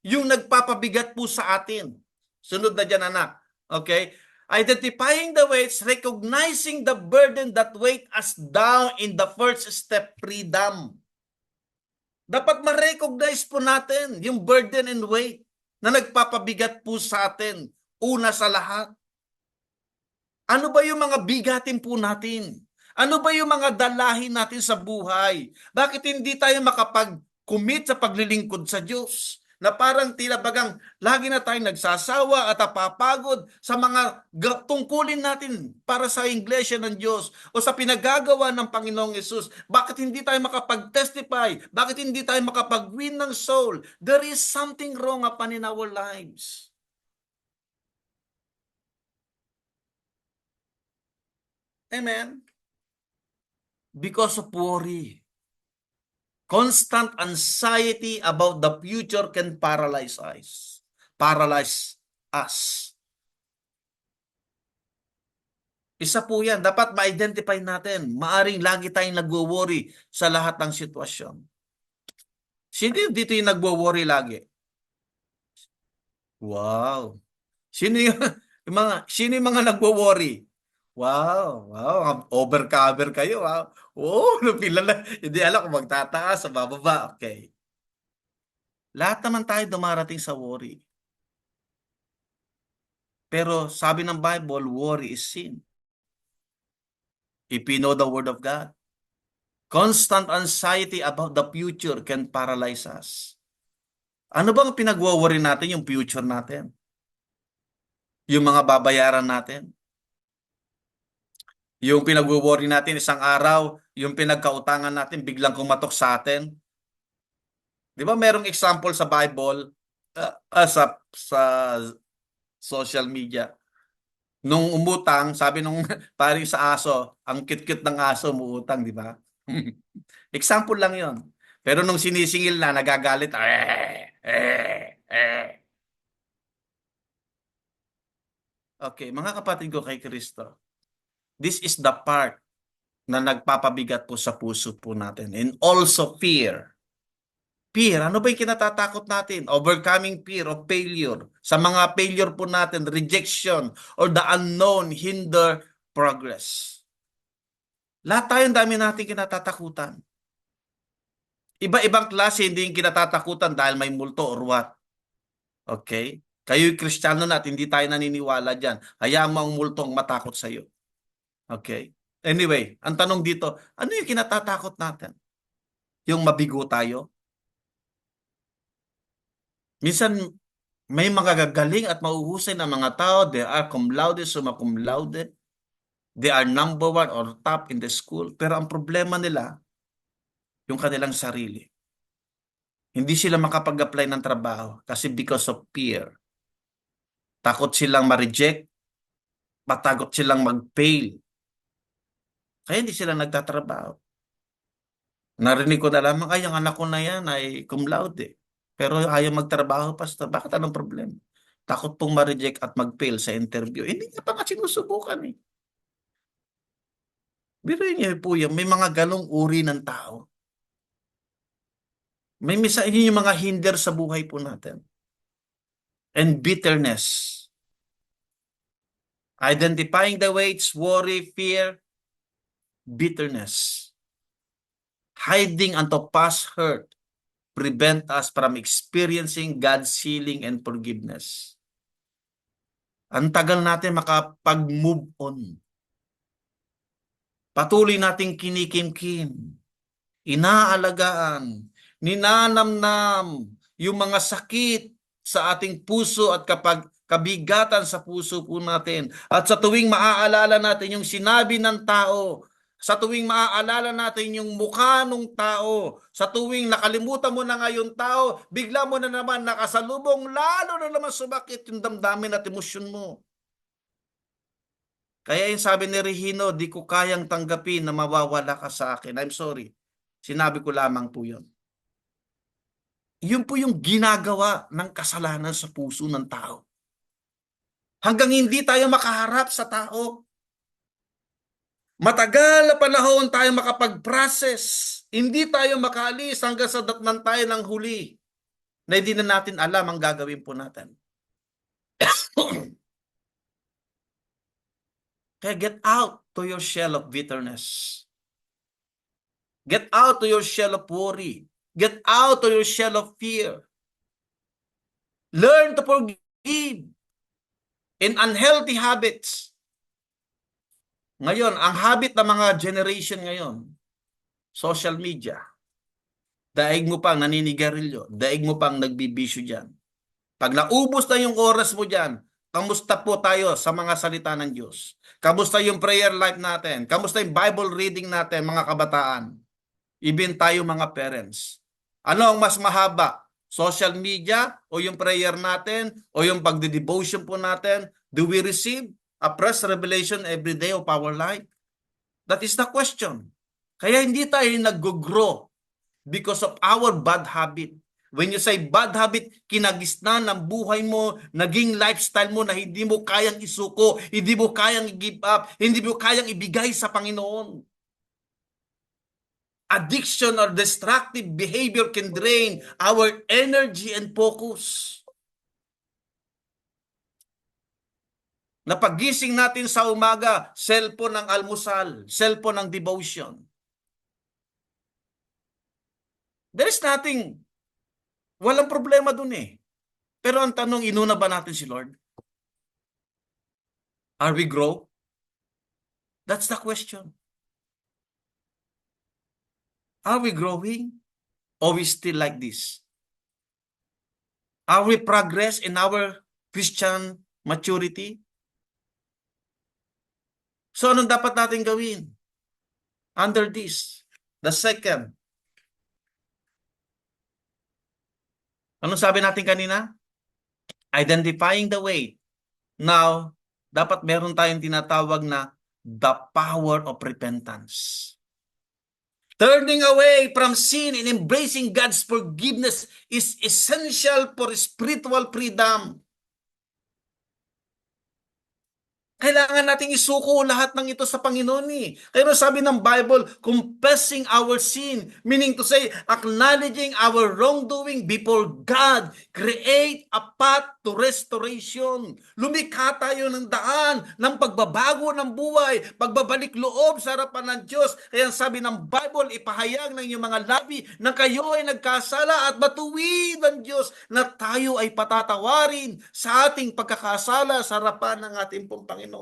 yung nagpapabigat po sa atin. Sunod na dyan, anak. Okay? Identifying the weights, recognizing the burden that weight us down in the first step, freedom. Dapat ma-recognize po natin yung burden and weight na nagpapabigat po sa atin. Una sa lahat. Ano ba yung mga bigatin po natin? Ano ba yung mga dalahin natin sa buhay? Bakit hindi tayo makapag-commit sa paglilingkod sa Diyos? Na parang tila bagang lagi na tayong nagsasawa at napapagod sa mga tungkulin natin para sa Iglesia ng Diyos o sa pinagagawa ng Panginoong Yesus. Bakit hindi tayo makapag-testify? Bakit hindi tayo makapag-win ng soul? There is something wrong upon in our lives. Amen? Because of worry. Constant anxiety about the future can paralyze us. Paralyze us. Isa po yan. Dapat ma-identify natin. Maaring lagi tayong nagwo-worry sa lahat ng sitwasyon. Sino dito yung nagwo-worry lagi? Wow. Sino yung, sino yung mga nagwo-worry? Wow, wow, overcover kayo, wow. Oh, pila na. Hindi alam kung magtataas sa bababa. Okay. Lahat naman tayo dumarating sa worry. Pero sabi ng Bible, worry is sin. If you know the Word of God, constant anxiety about the future can paralyze us. Ano bang pinag-worry natin yung future natin? Yung mga babayaran natin? Yung pinag-worry natin isang araw, yung pinagkautangan natin biglang kumatok sa atin. Di ba merong example sa Bible sa social media. Nung umutang, sabi nung paring sa aso, ang cute-cute ng aso, umuutang, di ba? Example lang yon. Pero nung sinisingil na, nagagalit, eh. Okay, mga kapatid ko kay Kristo, this is the part na nagpapabigat po sa puso po natin. And also fear. Fear, ano ba yung kinatatakot natin? Overcoming fear of failure. Sa mga failure po natin, rejection or the unknown hinder progress. Lahat tayo, ang dami natin kinatatakutan. Iba-ibang klase, hindi yung kinatatakutan dahil may multo or what. Okay? Kayo'y Kristiyano na at hindi tayo naniniwala dyan. Hayaan mo ang multong matakot sa'yo. Okay? Anyway, ang tanong dito, ano yung kinatatakot natin? Yung mabigo tayo? Minsan, may mga gagaling at mahuhusay na mga tao, they are cum laude, summa cum laude. They are number one or top in the school. Pero ang problema nila, yung kanilang sarili. Hindi sila makapag-apply ng trabaho kasi because of fear. Takot silang ma-reject, matakot silang mag-fail. Kaya hindi sila nagtatrabaho. Narinig ko na lamang, ay, ang anak ko na yan ay cum laude. Pero ayaw magtrabaho, pastor. Bakit anong problema? Takot pong ma-reject at mag-fail sa interview. Hindi niya pa nga sinusubukan eh. Biruin niyo po yan, may mga ganong uri ng tao. May misa, yun yung mga hinder sa buhay po natin. And bitterness. Identifying the weights, worry, fear, bitterness. Hiding unto past hurt prevent us from experiencing God's healing and forgiveness. Ang tagal natin makapag-move on. Patuloy nating kinikimkim, inaalagaan, ninanamnam yung mga sakit sa ating puso at kapag kabigatan sa puso po natin. At sa tuwing maaalala natin yung sinabi ng tao, sa tuwing maaalala natin yung mukha ng tao, sa tuwing nakalimutan mo na nga yung tao, bigla mo na naman nakasalubong, lalo na naman sumakit yung damdamin at emosyon mo. Kaya yung sabi ni Regino, di ko kayang tanggapin na mawawala ka sa akin. I'm sorry. Sinabi ko lamang po yun. Yun po yung ginagawa ng kasalanan sa puso ng tao. Hanggang hindi tayo makaharap sa tao. Matagal na panahon tayo makapag-process. Hindi tayo makaalis hanggang sa datnan tayo ng huli na hindi na natin alam ang gagawin po natin. Kaya get out to your shell of bitterness. Get out to your shell of worry. Get out to your shell of fear. Learn to forgive in unhealthy habits. Ngayon, ang habit ng mga generation ngayon, social media. Daig mo pang naninigarilyo, daig mo pang nagbibisyo dyan. Pag naubos na yung oras mo dyan, kamusta po tayo sa mga salita ng Diyos? Kamusta yung prayer life natin? Kamusta yung Bible reading natin, mga kabataan? Even tayo mga parents. Ano ang mas mahaba? Social media o yung prayer natin o yung pagde-devotion po natin? Do we receive a fresh revelation every day of our life? That is the question. Kaya hindi tayo nag-grow because of our bad habit. When you say bad habit, kinagisnan ng buhay mo, naging lifestyle mo na hindi mo kayang isuko, hindi mo kayang i-give up, hindi mo kayang ibigay sa Panginoon. Addiction or destructive behavior can drain our energy and focus. Napagising natin sa umaga, cellphone ng almusal, cellphone ng devotion. There is nothing, walang problema dun eh. Pero ang tanong, inuna ba natin si Lord? Are we grow? That's the question. Are we growing? Or we still like this? Are we progress in our Christian maturity? So anong dapat natin gawin? Under this, the second. Anong sabi natin kanina? Identifying the way. Now, dapat meron tayong tinatawag na the power of repentance. Turning away from sin and embracing God's forgiveness is essential for spiritual freedom. Kailangan nating isuko lahat ng ito sa Panginoon eh. Kaya sabi ng Bible, confessing our sin, meaning to say, acknowledging our wrongdoing before God, create a path to restoration. Lumikha tayo ng daan ng pagbabago ng buhay, pagbabalik loob sa harapan ng Diyos. Kaya sabi ng Bible, ipahayag ng iyong mga labi na kayo ay nagkasala at matuwid ng Diyos na tayo ay patatawarin sa ating pagkakasala sa harapan ng ating pong Panginoon.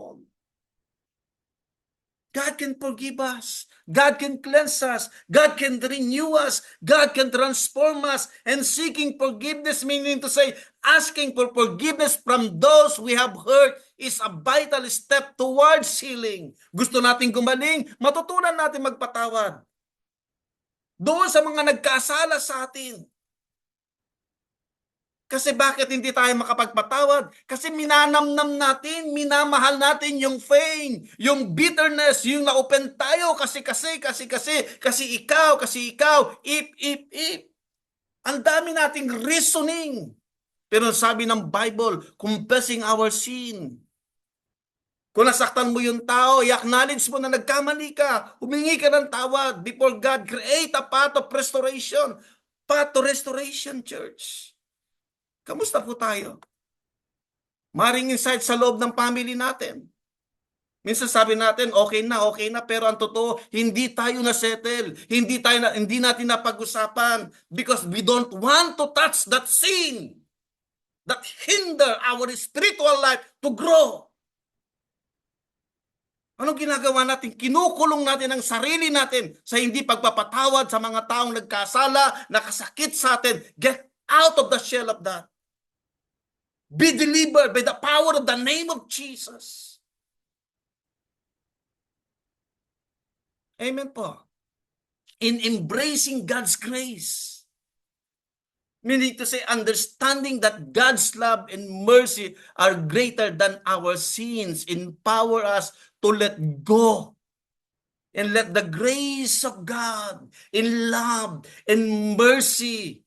God can forgive us. God can cleanse us. God can renew us. God can transform us. And seeking forgiveness, meaning to say, asking for forgiveness from those we have hurt is a vital step towards healing. Gusto natin gumaling, matutunan natin magpatawad. Doon sa mga nagkasala sa atin. Kasi bakit hindi tayo makapagpatawad? Kasi minanamnam natin, minamahal natin yung pain, yung bitterness, yung na-open tayo kasi ikaw, if. Ang dami nating reasoning. Pero sabi ng Bible, confessing our sin. Kung nasaktan mo yung tao, i-acknowledge mo na nagkamali ka, humingi ka ng tawad before God, create a path of restoration. Path to restoration, church. Kamusta po tayo? Maring insight sa loob ng family natin. Minsan sabi natin, okay na, pero ang totoo, hindi tayo na-settle. Hindi natin napag-usapan because we don't want to touch that sin that hinder our spiritual life to grow. Anong ginagawa natin? Kinukulong natin ang sarili natin sa hindi pagpapatawad sa mga taong nagkasala, nakasakit sa atin. Get out of the shell of that. Be delivered by the power of the name of Jesus. Amen po. In embracing God's grace. Meaning to say, understanding that God's love and mercy are greater than our sins. Empower us to let go. And let the grace of God in love and mercy,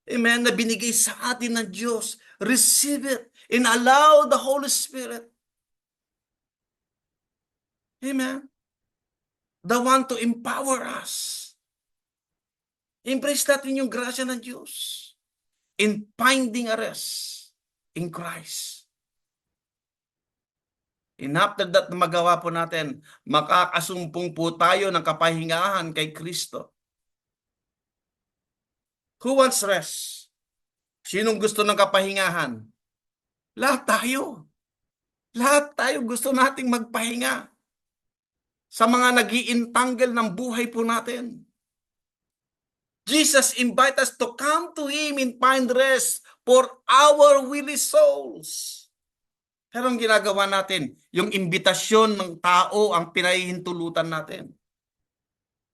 amen, na binigay sa atin ng Diyos, receive it and allow the Holy Spirit, amen, the one to empower us. Embrace natin yung grasya ng Diyos in finding a rest in Christ. And after that na magawa po natin, makakasumpong po tayo ng kapahingahan kay Kristo. Who wants rest? Sinong gusto ng kapahingahan? Lahat tayo. Lahat tayo gusto nating magpahinga sa mga nag-iintangle ng buhay po natin. Jesus invite us to come to Him and find rest for our weary souls. Pero ang ginagawa natin, yung imbitasyon ng tao ang pinahihintulutan natin.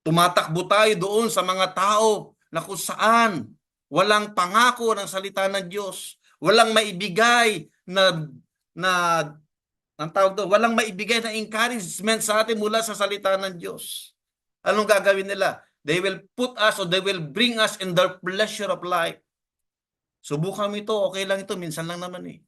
Tumatakbo tayo doon sa mga tao na kung saan walang pangako ng salita ng Diyos, walang maibigay ang tawag doon, walang maibigay na encouragement sa atin mula sa salita ng Diyos. Anong gagawin nila? They will put us or they will bring us in their pleasure of life. Subukan mo ito, okay lang ito, minsan lang naman eh.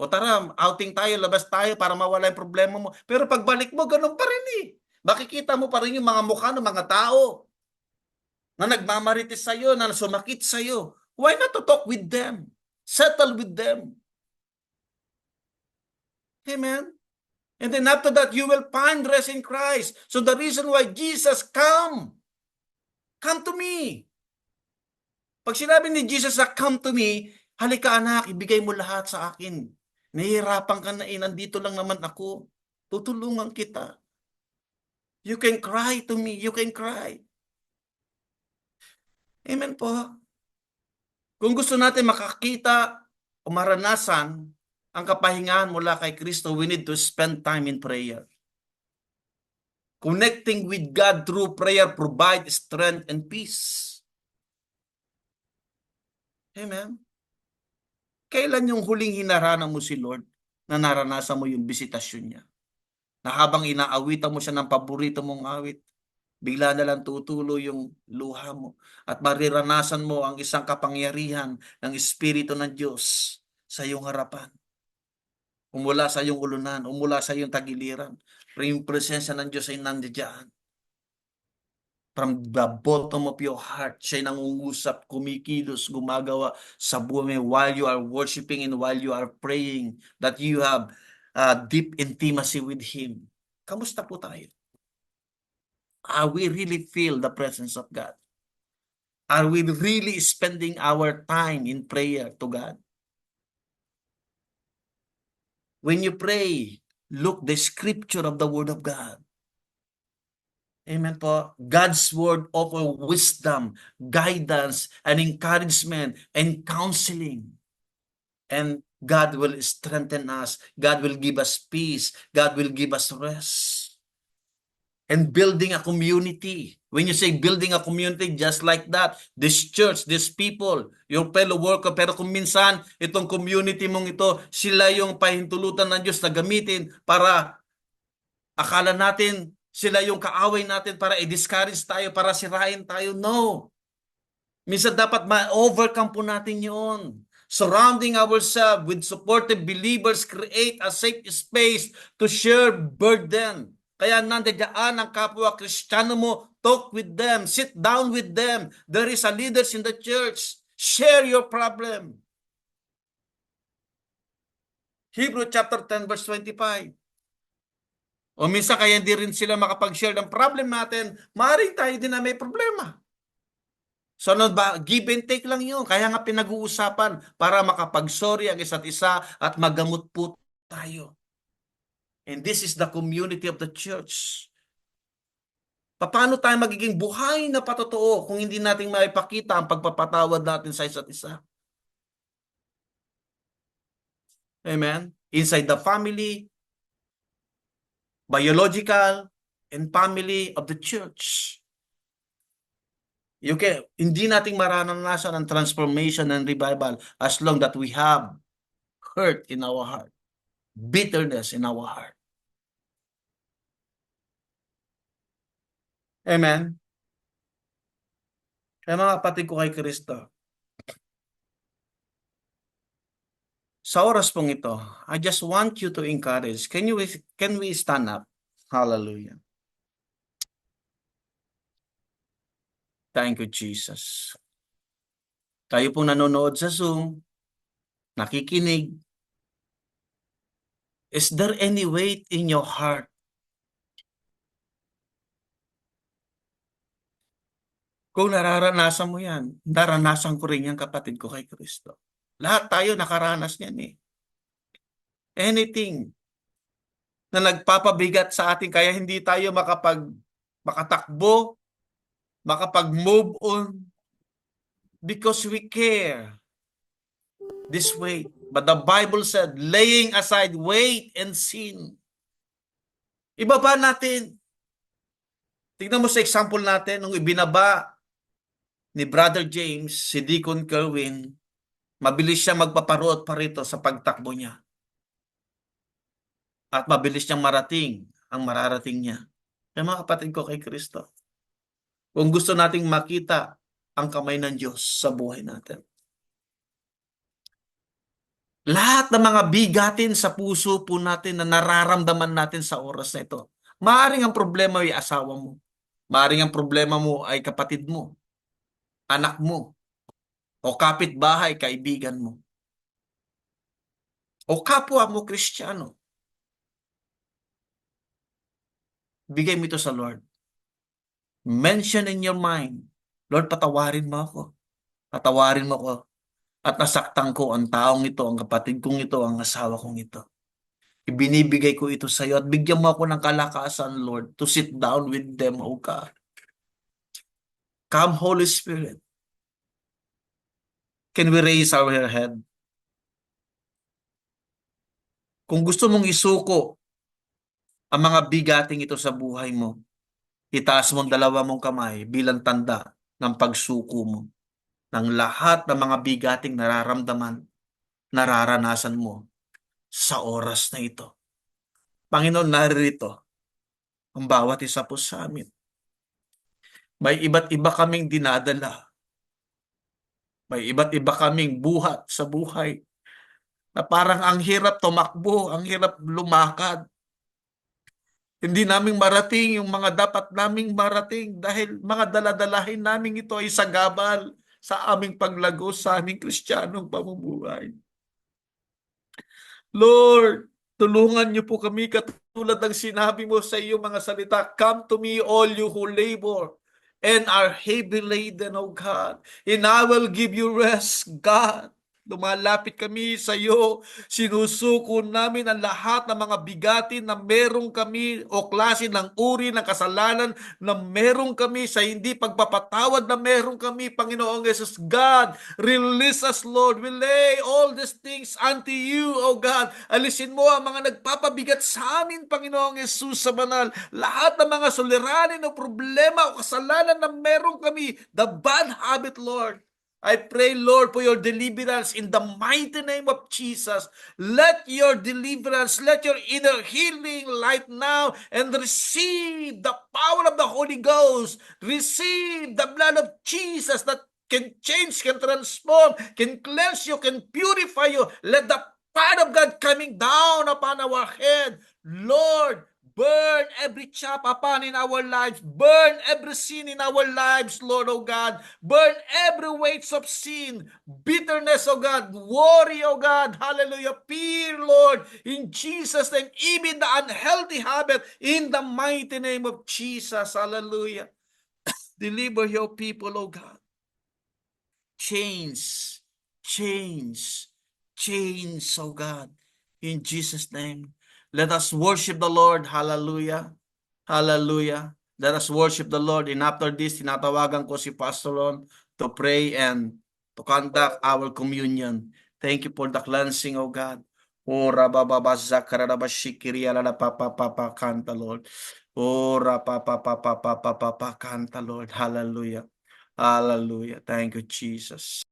O tara, outing tayo, labas tayo para mawala yung problema mo. Pero pagbalik mo, ganun pa rin eh. Makikita mo pa rin yung mga mukha ng mga tao na nagmamarites sa'yo, na sumakit sa'yo. Why not to talk with them? Settle with them. Amen? And then after that, you will find rest in Christ. So the reason why Jesus come to me. Pag sinabi ni Jesus na come to me, halika anak, ibigay mo lahat sa akin. Nahihirapan ka na nandito lang naman ako. Tutulungan kita. You can cry to me. You can cry. Amen po. Kung gusto natin makakita o maranasan ang kapahingahan mula kay Kristo, we need to spend time in prayer. Connecting with God through prayer provides strength and peace. Amen. Kailan yung huling hinarana mo si Lord na naranasan mo yung bisitasyon niya. Na habang inaawitan mo siya ng paborito mong awit, bigla na lang tutulo yung luha mo at mariranasan mo ang isang kapangyarihan ng Espiritu ng Diyos sa iyong harapan. Umula sa iyong ulunan, umula sa iyong tagiliran. Pero yung presensya ng Diyos ay nandiyan. From the bottom of your heart, siya'y nangungusap, kumikilos, gumagawa sa buhay while you are worshiping and while you are praying, that you have deep intimacy with Him. Kamusta po tayo? Are we really feel the presence of God? Are we really spending our time in prayer to God? When you pray, look the scripture of the Word of God. Amen po. God's Word offer wisdom, guidance, and encouragement, and counseling. And God will strengthen us. God will give us peace. God will give us rest. And building a community. When you say building a community, just like that, this church, these people, your fellow worker, pero kung minsan, itong community mong ito, sila yung pahintulutan ng Diyos na gamitin para akala natin sila yung kaaway natin para i-discourage tayo, para sirain tayo. No. Minsan dapat ma-overcome po natin yun. Surrounding ourselves with supportive believers, create a safe space to share burden. Kaya nandiyan ang kapwa Kristiyano mo, talk with them, sit down with them. There is a leaders in the church. Share your problem. Hebrew chapter 10 verse 25. O minsan kaya hindi rin sila makapag-share ng problem natin, maaaring tayo din na may problema. So ano ba, give and take lang yun. Kaya nga pinag-uusapan para makapag-sorry ang isa't isa at magamot po tayo. And this is the community of the church. Paano tayo magiging buhay na patotoo kung hindi natin maipakita ang pagpapatawad natin sa isa't isa? Amen? Inside the family, biological, and family of the church. Hindi nating maranasan ang transformation and revival as long that we have hurt in our heart, bitterness in our heart. Amen? Kaya mga kapatid ko kay Kristo, sa oras pong ito, I just want you to encourage. Can we stand up? Hallelujah. Thank you, Jesus. Tayo pong nanonood sa Zoom, nakikinig. Is there any weight in your heart? Kung nararanasan mo yan, naranasan ko rin yan, kapatid ko kay Kristo. Lahat tayo nakaranas niyan eh. Anything na nagpapabigat sa atin kaya hindi tayo makatakbo, makapag-move on because we care this weight. But the Bible said, laying aside weight and sin. Ibaba natin. Tignan mo sa example natin, nung ibinaba ni Brother James, si Deacon Kerwin, mabilis siya magpaparoot pa rito sa pagtakbo niya. At mabilis niyang marating ang mararating niya. Kaya mga kapatid ko kay Kristo, kung gusto nating makita ang kamay ng Diyos sa buhay natin, lahat ng mga bigatin sa puso po natin na nararamdaman natin sa oras na ito, maaaring ang problema ay asawa mo, maaaring ang problema mo ay kapatid mo, anak mo, o kapitbahay, kaibigan mo, o kapwa mo Kristiyano. Bigay mo ito sa Lord. Mention in your mind, Lord, patawarin mo ako. Patawarin mo ako. At nasaktan ko ang taong ito, ang kapatid kong ito, ang asawa kong ito. Ibinibigay ko ito sa iyo at bigyan mo ako ng kalakasan, Lord, to sit down with them, O God. Come, Holy Spirit. Can we raise our head? Kung gusto mong isuko ang mga bigating ito sa buhay mo, itaas mo ang dalawa mong kamay bilang tanda ng pagsuko mo ng lahat ng mga bigating nararamdaman, nararanasan mo sa oras na ito. Panginoon, narito ang bawat isa po sa amin. May iba't iba kaming dinadala. May iba't iba kaming buhat sa buhay na parang ang hirap tumakbo, ang hirap lumakad. Hindi namin marating yung mga dapat naming marating dahil mga daladalahin namin ito ay sagabal sa aming paglago sa aming Kristiyanong pamumuhay. Lord, tulungan niyo po kami katulad ng sinabi mo sa iyong mga salita, "Come to me, all you who labor and are heavy laden, O God, and I will give you rest, God." Lumalapit kami sa iyo, sinusuko namin ang lahat ng mga bigatin na merong kami o klase ng uri ng kasalanan na merong kami sa hindi pagpapatawad na merong kami, Panginoong Jesus. God, release us, Lord. We lay all these things unto you, O God. Alisin mo ang mga nagpapabigat sa amin, Panginoong Jesus sa banal. Lahat ng mga suliranin o problema o kasalanan na merong kami, the bad habit, Lord. I pray, Lord, for your deliverance in the mighty name of Jesus. Let your deliverance, let your inner healing right now and receive the power of the Holy Ghost. Receive the blood of Jesus that can change, can transform, can cleanse you, can purify you. Let the fire of God coming down upon our head. Lord, burn every chaff upon in our lives. Burn every sin in our lives, Lord, oh God. Burn every weight of sin, bitterness, oh God, worry, oh God. Hallelujah. Fear, Lord, in Jesus' name, even the unhealthy habit, in the mighty name of Jesus. Hallelujah. Deliver your people, oh God. Change, change, change, oh God. In Jesus' name. Let us worship the Lord. Hallelujah. Hallelujah. Let us worship the Lord. And after this, tinatawagan ko si Pastor Ron to pray and to conduct our communion. Thank you for the cleansing, oh God. Ora baba zakaraba shikiria la papa papa kanta, Lord. Ora papa papa papa papa kanta, Lord. Hallelujah. Hallelujah. Thank you, Jesus.